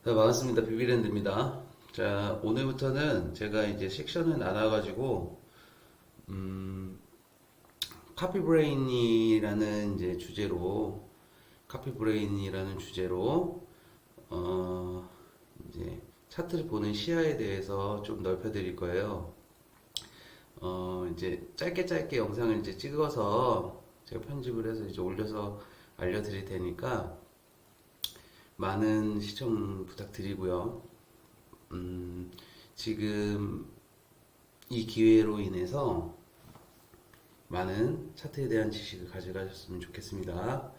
네, 반갑습니다. 비비랜드입니다. 자, 오늘부터는 제가 이제 섹션을 나눠가지고, 음, 카피브레인이라는 이제 주제로, 카피브레인이라는 주제로, 어, 이제 차트를 보는 시야에 대해서 좀 넓혀드릴 거예요. 이제 짧게 짧게 영상을 이제 찍어서 제가 편집을 해서 이제 올려서 알려드릴 테니까 많은 시청 부탁드리고요. 지금 이 기회로 인해서 많은 차트에 대한 지식을 가져가셨으면 좋겠습니다.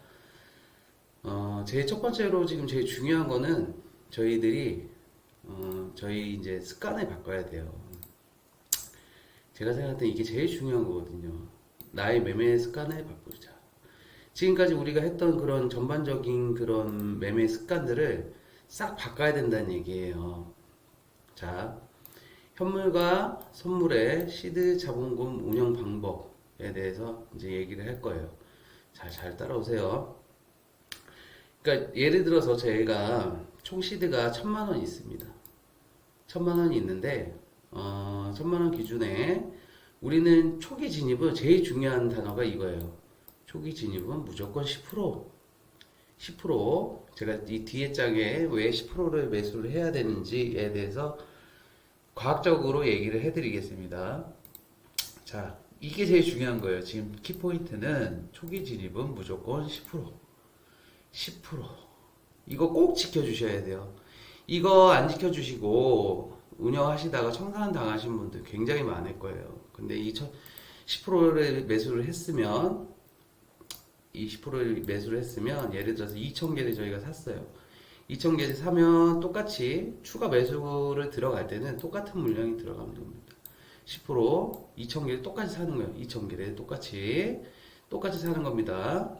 제일 첫 번째로 지금 제일 중요한 거는 저희들이, 저희 이제 습관을 바꿔야 돼요. 제가 생각할 때 이게 제일 중요한 거거든요. 나의 매매 습관을 바꾸자. 지금까지 우리가 했던 그런 전반적인 그런 매매 습관들을 싹 바꿔야 된다는 얘기예요. 자, 현물과 선물의 시드 자본금 운영 방법에 대해서 이제 얘기를 할 거예요. 자, 잘 따라오세요. 그러니까 예를 들어서 저희가 총 시드가 1,000만 원 있습니다. 1,000만 원이 있는데 1,000만 원 기준에 우리는 초기 진입은 제일 중요한 단어가 이거예요. 초기 진입은 무조건 10%. 10% 제가 이 뒤에 장에 왜 10%를 매수를 해야 되는지에 대해서 과학적으로 얘기를 해드리겠습니다. 자, 이게 제일 중요한 거예요. 지금 키포인트는 초기 진입은 무조건 10%. 10%. 이거 꼭 지켜주셔야 돼요. 이거 안 지켜주시고 운영하시다가 청산 당하신 분들 굉장히 많을 거예요. 근데 이 10%를 매수를 했으면, 이 10%를 매수를 했으면, 예를 들어서 2,000개를 저희가 샀어요. 2,000개를 사면 똑같이 추가 매수를 들어갈 때는 똑같은 물량이 들어가면 됩니다. 10% 2,000개를 똑같이 사는 거예요. 2,000개를 똑같이 사는 겁니다.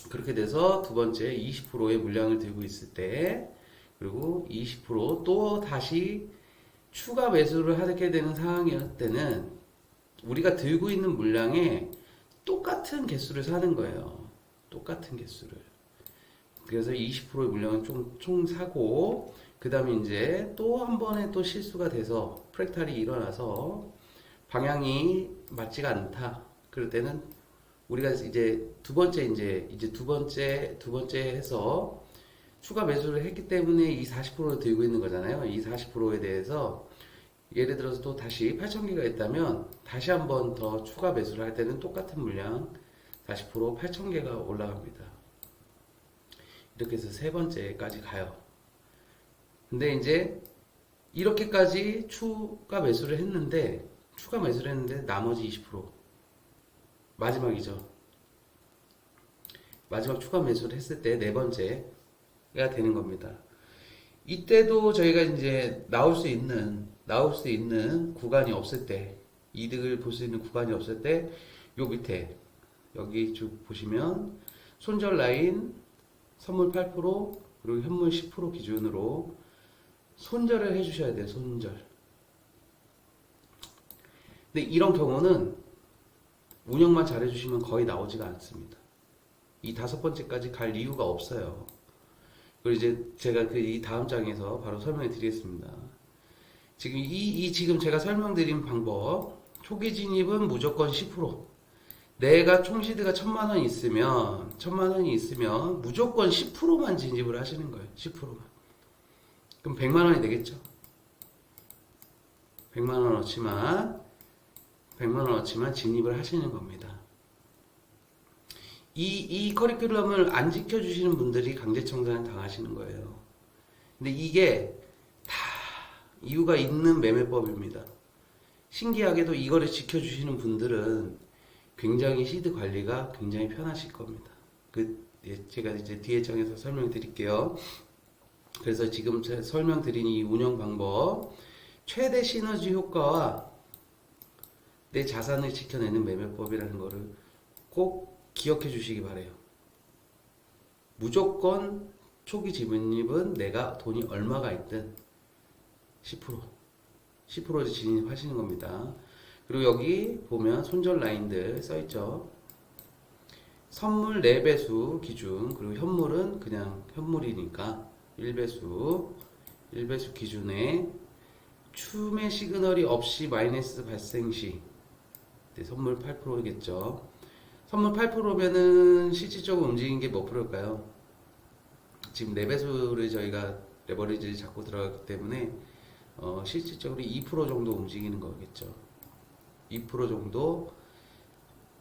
그렇게 돼서 두 번째 20%의 물량을 들고 있을 때, 그리고 20%또 다시 추가 매수를 하게 되는 상황일 때는 우리가 들고 있는 물량에 똑같은 개수를 사는 거예요. 똑같은 개수를. 그래서 20%의 물량은 총 사고, 그 다음에 이제 또 한 번에 또 실수가 돼서 프랙탈이 일어나서 방향이 맞지가 않다. 그럴 때는 우리가 이제 두 번째 해서 추가 매수를 했기 때문에 이 40%를 들고 있는 거잖아요. 이 40%에 대해서 예를 들어서 또 다시 8,000개가 있다면 다시 한 번 더 추가 매수를 할 때는 똑같은 물량 40% 8,000개가 올라갑니다. 이렇게 해서 세 번째까지 가요. 근데 이제 이렇게까지 추가 매수를 했는데 나머지 20% 마지막이죠. 마지막 추가 매수를 했을 때 네 번째가 되는 겁니다. 이때도 저희가 이제 나올 수 있는 구간이 없을 때, 이득을 볼 수 있는 구간이 없을 때, 요 밑에 여기 쭉 보시면 손절 라인 선물 8% 그리고 현물 10% 기준으로 손절을 해주셔야 돼요. 손절. 근데 이런 경우는 운영만 잘해주시면 거의 나오지가 않습니다. 이 다섯 번째까지 갈 이유가 없어요. 그리고 이제 제가 이 다음 장에서 바로 설명해 드리겠습니다. 지금 제가 설명드린 방법, 초기 진입은 무조건 10%. 내가 총시드가 1,000만 원이 있으면 무조건 10%만 진입을 하시는 거예요. 10%만. 그럼 100만 원이 되겠죠? 100만 원어치만 진입을 하시는 겁니다. 이 커리큘럼을 안 지켜주시는 분들이 강제청산을 당하시는 거예요. 근데 이게 다 이유가 있는 매매법입니다. 신기하게도 이거를 지켜주시는 분들은 굉장히 시드 관리가 굉장히 편하실 겁니다. 제가 이제 뒤에 장에서 설명드릴게요. 그래서 지금 제가 설명드린 이 운영 방법, 최대 시너지 효과와 내 자산을 지켜내는 매매법이라는 거를 꼭 기억해 주시기 바래요. 무조건 초기 진입은 내가 돈이 얼마가 있든 10% 진입하시는 겁니다. 그리고 여기 보면 손절 라인들 써있죠. 선물 4배수 기준, 그리고 현물은 그냥 현물이니까 1배수 1배속 기준에 추매 시그널이 없이 마이너스 발생 시 네, 선물 8%겠죠. 선물 8%면은 실질적으로 움직인 게 몇 프로일까요? 지금 4배수를 저희가 레버리지를 잡고 들어갔기 때문에 실질적으로 2% 정도 움직이는 거겠죠. 2% 정도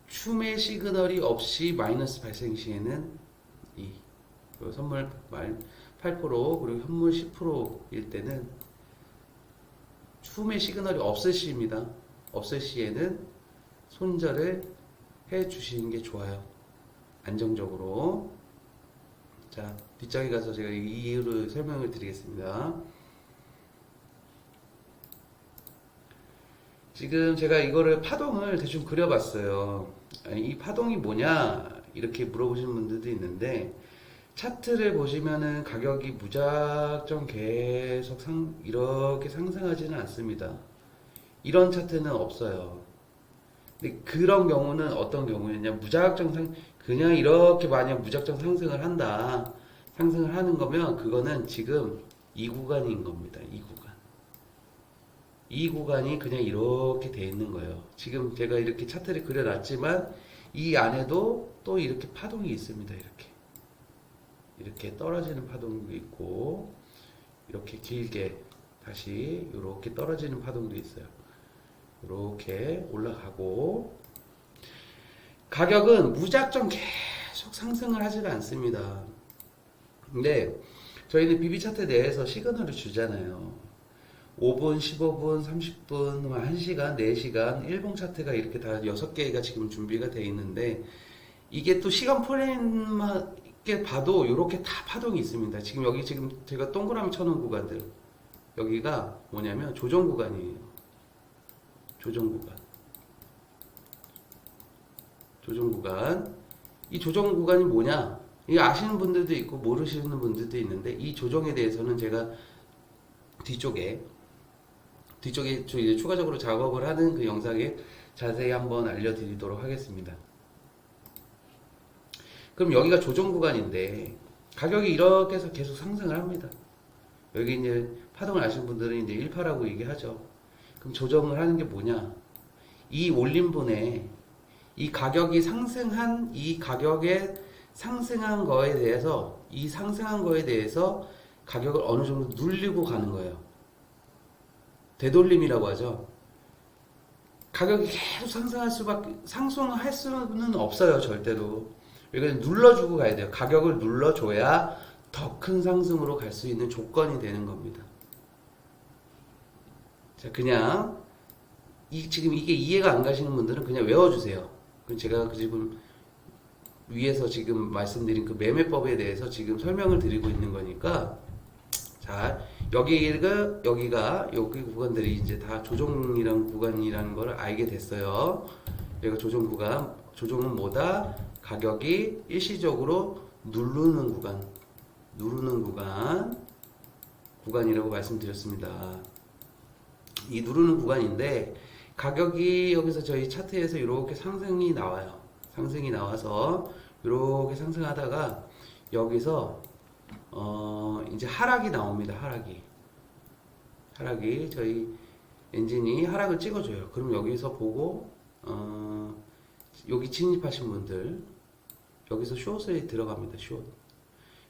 추매 시그널이 없이 마이너스 발생 시에는 선물 8% 그리고 현물 10%일 때는 추매 시그널이 없을 시입니다. 없을 시에는 손절을 해 주시는 게 좋아요. 안정적으로. 자, 뒷장에 가서 제가 이 이유를 설명을 드리겠습니다. 지금 제가 이거를 파동을 대충 그려봤어요. 아니, 이 파동이 뭐냐 이렇게 물어보시는 분들도 있는데 차트를 보시면은 가격이 무작정 계속 이렇게 상승하지는 않습니다. 이런 차트는 없어요. 근데 그런 경우는 어떤 경우였냐, 그냥 이렇게 만약 무작정 상승을 한다, 상승을 하는 거면 그거는 지금 이 구간인 겁니다. 이 구간이 그냥 이렇게 돼 있는 거예요. 지금 제가 이렇게 차트를 그려놨지만 이 안에도 또 이렇게 파동이 있습니다. 이렇게 떨어지는 파동도 있고 이렇게 길게 다시 이렇게 떨어지는 파동도 있어요. 이렇게 올라가고 가격은 무작정 계속 상승을 하지가 않습니다. 근데 저희는 BB 차트 내에서 시그널을 주잖아요. 5분, 15분, 30분, 1시간, 4시간, 일봉 차트가 이렇게 다 6개가 지금 준비가 되어 있는데 이게 또 시간 프레임만 봐도 이렇게 다 파동이 있습니다. 지금 여기 지금 제가 동그라미 쳐놓은 구간들 여기가 뭐냐면 조정 구간이에요. 조정 구간. 이 조정 구간이 뭐냐? 이거 아시는 분들도 있고 모르시는 분들도 있는데 이 조정에 대해서는 제가 뒤쪽에 이제 추가적으로 작업을 하는 그 영상에 자세히 한번 알려드리도록 하겠습니다. 그럼 여기가 조정 구간인데 가격이 이렇게 해서 계속 상승을 합니다. 여기 이제 파동을 아시는 분들은 이제 1파라고 얘기하죠. 그럼 조정을 하는 게 뭐냐? 이 올림분에 이 가격이 상승한 상승한 거에 대해서 가격을 어느 정도 눌리고 가는 거예요. 되돌림이라고 하죠. 가격이 계속 상승할 수는 없어요, 절대로. 이걸 눌러주고 가야 돼요. 가격을 눌러줘야 더 큰 상승으로 갈 수 있는 조건이 되는 겁니다. 자, 그냥 지금 이게 이해가 안 가시는 분들은 그냥 외워주세요. 제가 지금 위에서 지금 말씀드린 그 매매법에 대해서 지금 설명을 드리고 있는 거니까 자, 여기 구간들이 이제 다 조정이란 구간이라는 걸 알게 됐어요. 여기가 조정 구간, 조정은 뭐다? 가격이 일시적으로 누르는 구간이라고 말씀드렸습니다. 이 누르는 구간인데 가격이 여기서 저희 차트에서 이렇게 상승이 나와요. 상승이 나와서 이렇게 상승하다가 여기서 이제 하락이 나옵니다. 하락이 저희 엔진이 하락을 찍어줘요. 그럼 여기서 보고 여기 진입하신 분들 여기서 숏에 들어갑니다.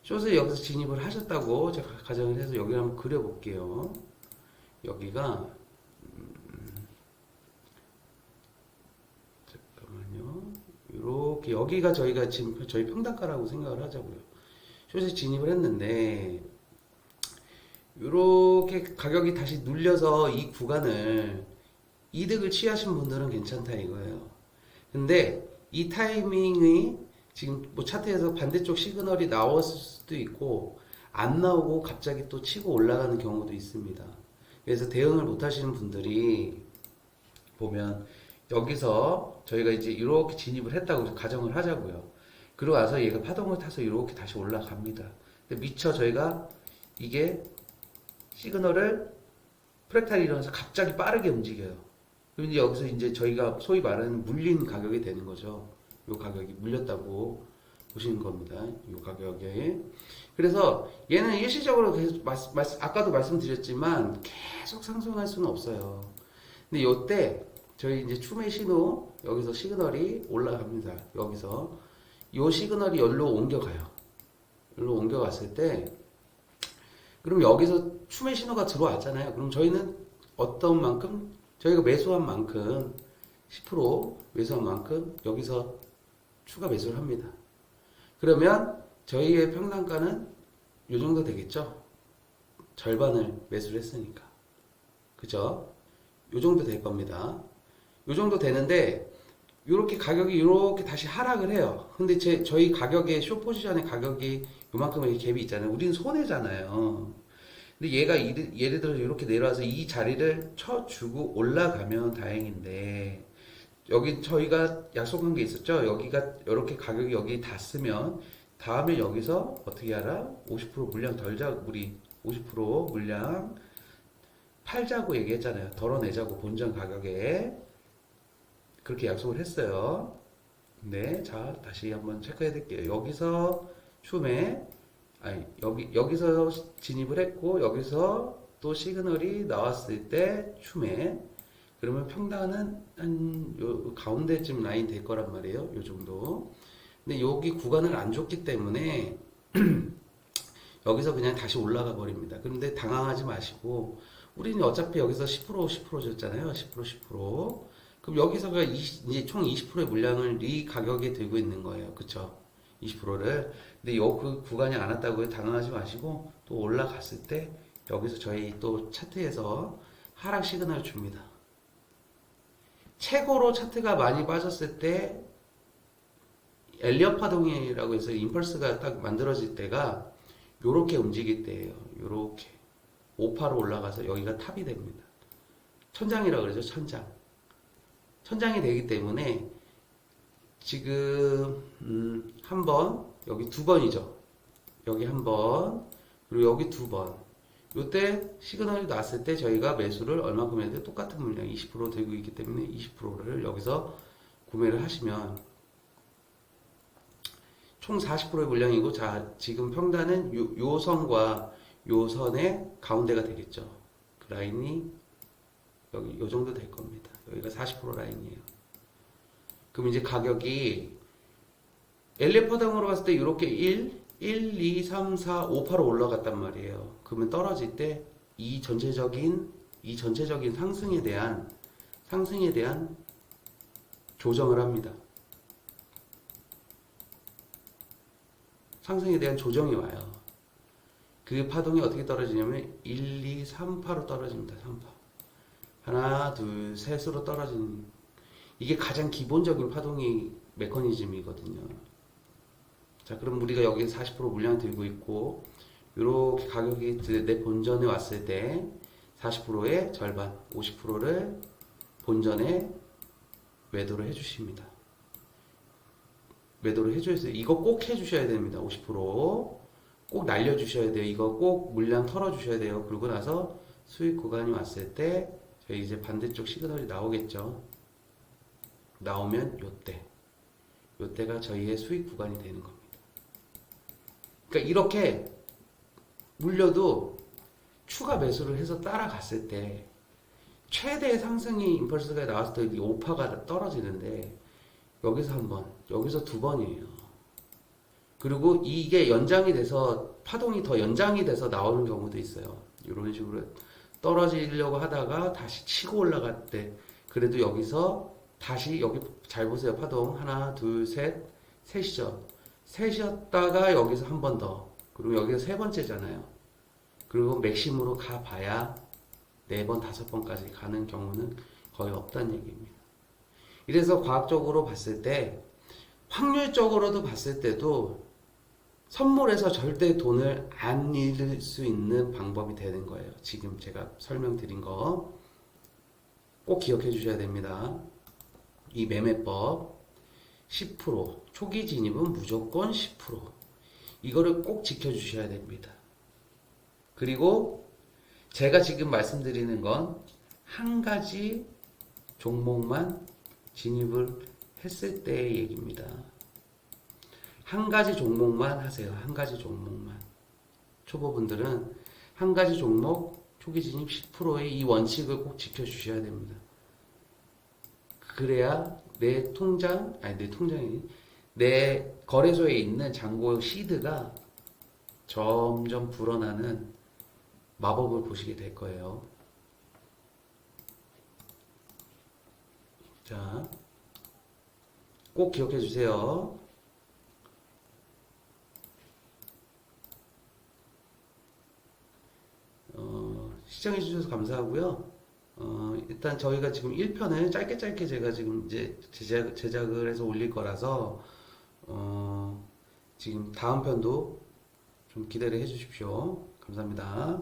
숏에 여기서 진입을 하셨다고 제가 가정을 해서 여기 한번 그려볼게요. 여기가 잠깐만요. 이렇게 여기가 저희가 지금 저희 평단가라고 생각을 하자고요. 숏에 진입을 했는데 이렇게 가격이 다시 눌려서 이 구간을 이득을 취하신 분들은 괜찮다 이거예요. 근데 이 타이밍이 지금 뭐 차트에서 반대쪽 시그널이 나왔을 수도 있고 안 나오고 갑자기 또 치고 올라가는 경우도 있습니다. 그래서 대응을 못 하시는 분들이 보면 여기서 저희가 이제 이렇게 진입을 했다고 가정을 하자고요. 그러고 나서 얘가 파동을 타서 이렇게 다시 올라갑니다. 근데 미처 저희가 이게 시그널을 프랙탈이 일어나서 갑자기 빠르게 움직여요. 그럼 이제 여기서 이제 저희가 소위 말하는 물린 가격이 되는 거죠. 이 가격이 물렸다고 보시는 겁니다. 이 가격에. 그래서 얘는 일시적으로 계속 아까도 말씀드렸지만 계속 상승할 수는 없어요. 근데 요때 저희 이제 추매 신호 여기서 시그널이 올라갑니다. 여기서 요 시그널이 여기로 옮겨가요. 여기로 옮겨갔을 때 그럼 여기서 추매 신호가 들어왔잖아요. 그럼 저희는 어떤 만큼 저희가 매수한 만큼 10% 매수한 만큼 여기서 추가 매수를 합니다. 그러면 저희의 평단가는 요 정도 되겠죠? 절반을 매수를 했으니까. 그죠? 요 정도 될 겁니다. 요 정도 되는데, 요렇게 가격이 이렇게 다시 하락을 해요. 근데 저희 가격의, 숏 포지션의 가격이 요만큼의 갭이 있잖아요. 우리는 손해잖아요. 근데 얘가 예를 들어서 이렇게 내려와서 이 자리를 쳐주고 올라가면 다행인데, 여기 저희가 약속한 게 있었죠. 여기가 이렇게 가격이 여기 닿으면 다음에 여기서 어떻게 하라? 50% 물량 우리 50% 물량 팔자고 얘기했잖아요. 덜어내자고 본전 가격에 그렇게 약속을 했어요. 네, 자 다시 한번 체크해 드릴게요. 여기서 추매 여기서 진입을 했고 여기서 또 시그널이 나왔을 때 추매. 그러면 평단은 한 요 가운데쯤 라인 될 거란 말이에요. 요 정도. 근데 여기 구간을 안 줬기 때문에 여기서 그냥 다시 올라가 버립니다. 그런데 당황하지 마시고 우리는 어차피 여기서 10% 줬잖아요. 10%. 그럼 여기서가 이제 총 20%의 물량을 이 가격에 들고 있는 거예요. 그쵸? 20%를. 근데 그 구간이 안 왔다고 당황하지 마시고 또 올라갔을 때 여기서 저희 또 차트에서 하락 시그널을 줍니다. 최고로 차트가 많이 빠졌을 때 엘리엇 파동이라고 해서 임펄스가 딱 만들어질 때가 요렇게 움직일 때예요. 요렇게 5파로 올라가서 여기가 탑이 됩니다. 천장이라고 그러죠. 천장이 되기 때문에 지금 한 번, 여기 두 번이죠. 여기 한 번, 그리고 여기 두 번. 요때 시그널이 났을 때 저희가 매수를 얼마큼 해도 똑같은 물량 20% 들고 있기 때문에 20%를 여기서 구매를 하시면 총 40%의 물량이고, 자 지금 평단은 요 선과 요 선의 가운데가 되겠죠. 그 라인이 여기 요 정도 될 겁니다. 여기가 40% 라인이에요. 그럼 이제 가격이 엘리파당으로 봤을 때 이렇게 1, 2, 3, 4, 5파로 올라갔단 말이에요. 그러면 떨어질 때 이 전체적인 상승에 대한 조정을 합니다. 상승에 대한 조정이 와요. 그 파동이 어떻게 떨어지냐면 1, 2, 3파로 떨어집니다. 3파. 하나, 둘, 셋으로 떨어지는, 이게 가장 기본적인 파동이 메커니즘이거든요. 자, 그럼 우리가 여기 40% 물량 들고 있고, 이렇게 가격이 내 본전에 왔을 때 40%의 절반, 50%를 본전에 매도를 해주십니다. 매도를 해줘야, 이거 꼭 해주셔야 됩니다. 50%. 꼭 날려주셔야 돼요. 이거 꼭 물량 털어주셔야 돼요. 그러고 나서 수익 구간이 왔을 때 저희 이제 반대쪽 시그널이 나오겠죠. 나오면 요때가 저희의 수익 구간이 되는 겁니다. 그러니까 이렇게 물려도 추가 매수를 해서 따라갔을 때 최대 상승이 임펄스가 나왔을 때 5파가 떨어지는데 여기서 한 번, 여기서 두 번이에요. 그리고 이게 연장이 돼서 파동이 더 연장이 돼서 나오는 경우도 있어요. 이런 식으로 떨어지려고 하다가 다시 치고 올라갈 때 그래도 여기서 다시 여기 잘 보세요. 파동 하나, 둘, 셋이죠. 셋이었다가 여기서 한 번 더. 그리고 여기가 세 번째잖아요. 그리고 맥심으로 가봐야 4번, 5번까지 가는 경우는 거의 없다는 얘기입니다. 이래서 과학적으로 봤을 때, 확률적으로도 봤을 때도 선물에서 절대 돈을 안 잃을 수 있는 방법이 되는 거예요. 지금 제가 설명드린 거 꼭 기억해 주셔야 됩니다. 이 매매법 10%, 초기 진입은 무조건 10%. 이거를 꼭 지켜주셔야 됩니다. 그리고 제가 지금 말씀드리는 건 한 가지 종목만 진입을 했을 때의 얘기입니다. 한 가지 종목만 하세요. 한 가지 종목만. 초보분들은 한 가지 종목 초기 진입 10%의 이 원칙을 꼭 지켜주셔야 됩니다. 그래야 내 통장, 아니 내 통장이, 내 거래소에 있는 잔고 시드가 점점 불어나는 마법을 보시게 될 거예요. 자, 꼭 기억해 주세요. 시청해 주셔서 감사하고요. 일단 저희가 지금 1편을 짧게 짧게 제가 지금 이제 제작을 해서 올릴 거라서, 지금 다음 편도 좀 기대를 해 주십시오. 감사합니다.